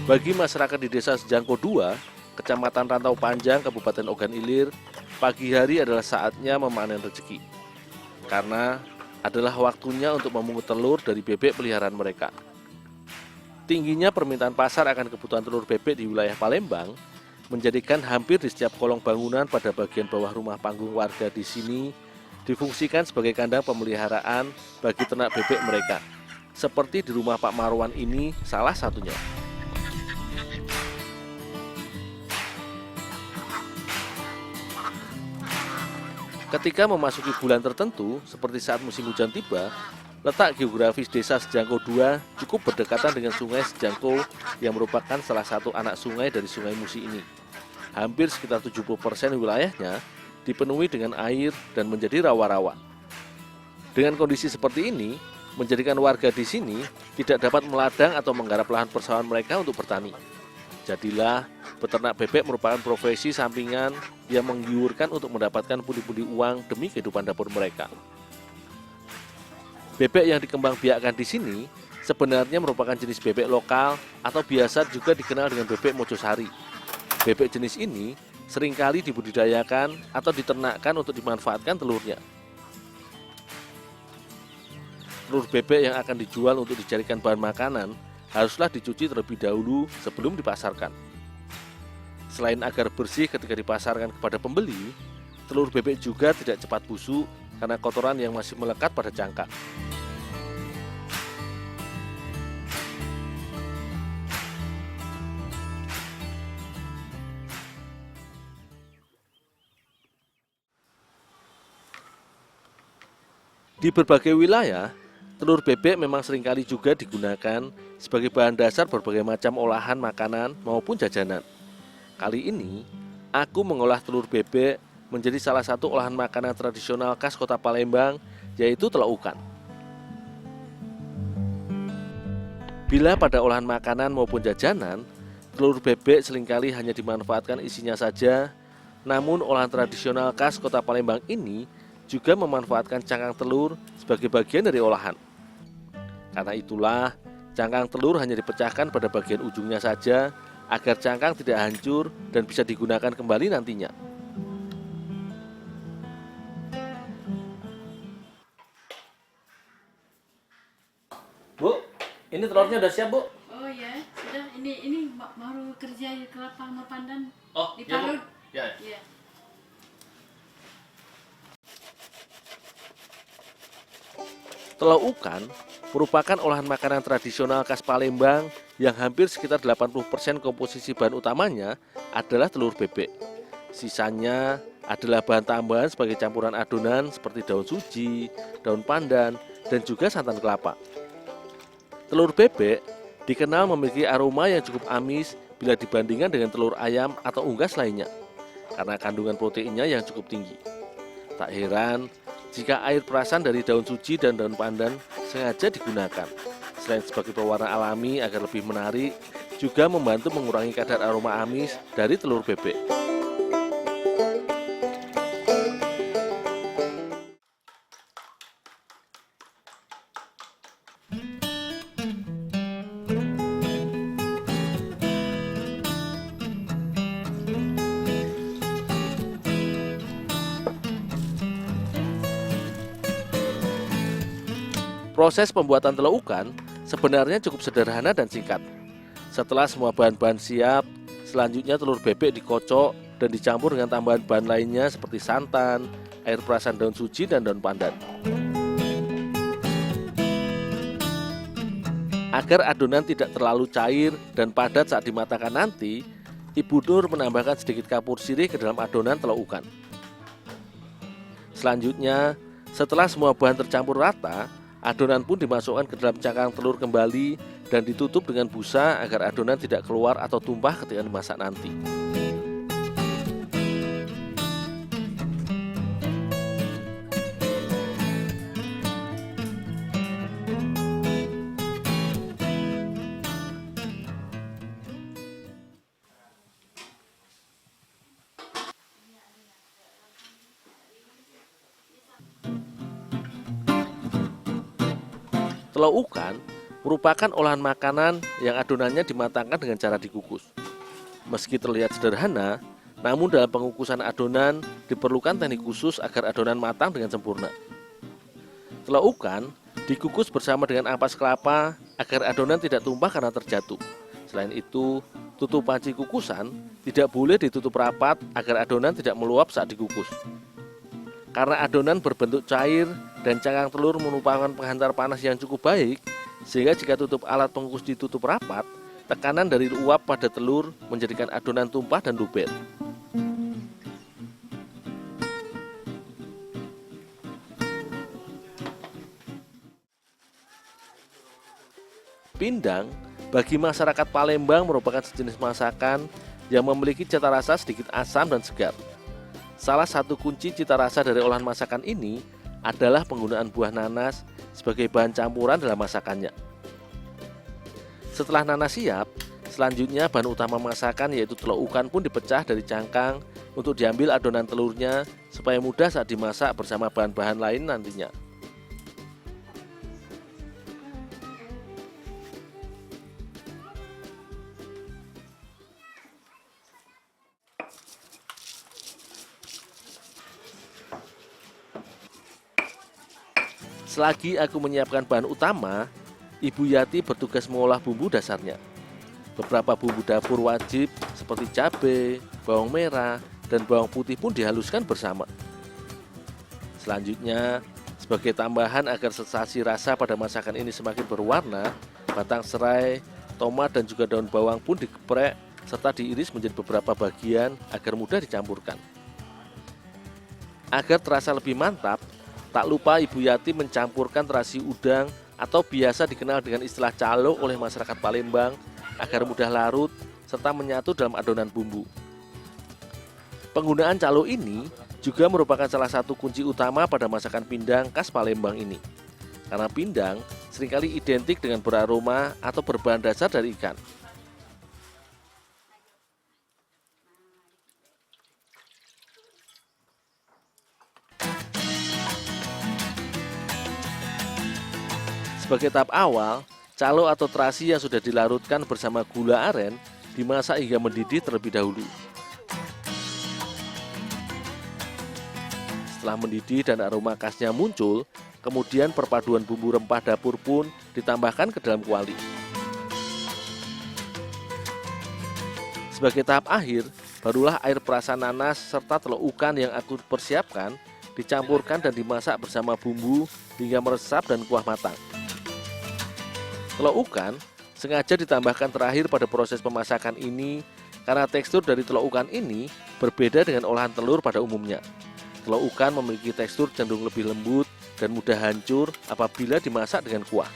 Bagi masyarakat di Desa Sejangko 2, Kecamatan Rantau Panjang, Kabupaten Ogan Ilir, pagi hari adalah saatnya memanen rezeki. Karena adalah waktunya untuk memungut telur dari bebek peliharaan mereka. Tingginya permintaan pasar akan kebutuhan telur bebek di wilayah Palembang menjadikan hampir di setiap kolong bangunan pada bagian bawah rumah panggung warga di sini difungsikan sebagai kandang pemeliharaan bagi ternak bebek mereka. Seperti di rumah Pak Marwan ini salah satunya. Ketika memasuki bulan tertentu, seperti saat musim hujan tiba, letak geografis Desa Sejangko 2 cukup berdekatan dengan Sungai Sejangko yang merupakan salah satu anak sungai dari Sungai Musi ini. Hampir sekitar 70% wilayahnya dipenuhi dengan air dan menjadi rawa-rawa. Dengan kondisi seperti ini, menjadikan warga di sini tidak dapat meladang atau menggarap lahan persawahan mereka untuk bertani. Jadilah beternak bebek merupakan profesi sampingan yang menggiurkan untuk mendapatkan pundi-pundi uang demi kehidupan dapur mereka. Bebek yang dikembangbiakkan di sini sebenarnya merupakan jenis bebek lokal atau biasa juga dikenal dengan bebek Mojosari. Bebek jenis ini seringkali dibudidayakan atau diternakkan untuk dimanfaatkan telurnya. Telur bebek yang akan dijual untuk dijadikan bahan makanan haruslah dicuci terlebih dahulu sebelum dipasarkan. Selain agar bersih ketika dipasarkan kepada pembeli, telur bebek juga tidak cepat busuk karena kotoran yang masih melekat pada cangkang. Di berbagai wilayah, telur bebek memang seringkali juga digunakan sebagai bahan dasar berbagai macam olahan makanan maupun jajanan. Kali ini, aku mengolah telur bebek menjadi salah satu olahan makanan tradisional khas kota Palembang, yaitu telaukan. Bila pada olahan makanan maupun jajanan, telur bebek seringkali hanya dimanfaatkan isinya saja, namun olahan tradisional khas kota Palembang ini juga memanfaatkan cangkang telur sebagai bagian dari olahan. Karena itulah, cangkang telur hanya dipecahkan pada bagian ujungnya saja agar cangkang tidak hancur dan bisa digunakan kembali nantinya. Bu, ini telurnya udah siap, Bu? Oh ya, sudah. Ini baru kerja di kelapa sama pandan. Oh, Di iya, Bu. Parut. Ya. Ya. Telaukan merupakan olahan makanan tradisional khas Palembang yang hampir sekitar 80% komposisi bahan utamanya adalah telur bebek. Sisanya adalah bahan tambahan sebagai campuran adonan seperti daun suji, daun pandan, dan juga santan kelapa. Telur bebek dikenal memiliki aroma yang cukup amis bila dibandingkan dengan telur ayam atau unggas lainnya, karena kandungan proteinnya yang cukup tinggi. Tak heran jika air perasan dari daun suji dan daun pandan sengaja digunakan. Selain sebagai pewarna alami agar lebih menarik, juga membantu mengurangi kadar aroma amis dari telur bebek. Proses pembuatan telaukan sebenarnya cukup sederhana dan singkat. Setelah semua bahan-bahan siap, selanjutnya telur bebek dikocok dan dicampur dengan tambahan bahan lainnya seperti santan, air perasan daun suji, dan daun pandan. Agar adonan tidak terlalu cair dan padat saat dimatangkan nanti, Ibu Nur menambahkan sedikit kapur sirih ke dalam adonan telaukan. Selanjutnya, setelah semua bahan tercampur rata, adonan pun dimasukkan ke dalam cangkang telur kembali dan ditutup dengan busa agar adonan tidak keluar atau tumpah ketika dimasak nanti. Telaukan merupakan olahan makanan yang adonannya dimatangkan dengan cara dikukus. Meski terlihat sederhana, namun dalam pengukusan adonan diperlukan teknik khusus agar adonan matang dengan sempurna. Telur ukan dikukus bersama dengan ampas kelapa agar adonan tidak tumpah karena terjatuh. Selain itu, tutup panci kukusan tidak boleh ditutup rapat agar adonan tidak meluap saat dikukus. Karena adonan berbentuk cair dan cangkang telur merupakan penghantar panas yang cukup baik, sehingga jika tutup alat pengukus ditutup rapat, tekanan dari uap pada telur menjadikan adonan tumpah dan luber. Pindang bagi masyarakat Palembang merupakan sejenis masakan yang memiliki cita rasa sedikit asam dan segar. Salah satu kunci cita rasa dari olahan masakan ini adalah penggunaan buah nanas sebagai bahan campuran dalam masakannya. Setelah nanas siap, selanjutnya bahan utama masakan yaitu telur ukan pun dipecah dari cangkang untuk diambil adonan telurnya supaya mudah saat dimasak bersama bahan-bahan lain nantinya. Selagi aku menyiapkan bahan utama, Ibu Yati bertugas mengolah bumbu dasarnya. Beberapa bumbu dapur wajib seperti cabai, bawang merah, dan bawang putih pun dihaluskan bersama. Selanjutnya, sebagai tambahan agar sensasi rasa pada masakan ini semakin berwarna, batang serai, tomat, dan juga daun bawang pun digeprek serta diiris menjadi beberapa bagian agar mudah dicampurkan. Agar terasa lebih mantap, tak lupa Ibu Yati mencampurkan terasi udang atau biasa dikenal dengan istilah calo oleh masyarakat Palembang agar mudah larut serta menyatu dalam adonan bumbu. Penggunaan calo ini juga merupakan salah satu kunci utama pada masakan pindang khas Palembang ini. Karena pindang seringkali identik dengan beraroma atau berbahan dasar dari ikan. Sebagai tahap awal, calo atau terasi yang sudah dilarutkan bersama gula aren dimasak hingga mendidih terlebih dahulu. Setelah mendidih dan aroma khasnya muncul, kemudian perpaduan bumbu rempah dapur pun ditambahkan ke dalam kuali. Sebagai tahap akhir, barulah air perasan nanas serta telur ukan yang aku persiapkan dicampurkan dan dimasak bersama bumbu hingga meresap dan kuah matang. Telur ukan sengaja ditambahkan terakhir pada proses pemasakan ini karena tekstur dari telur ukan ini berbeda dengan olahan telur pada umumnya. Telur ukan memiliki tekstur cenderung lebih lembut dan mudah hancur apabila dimasak dengan kuah.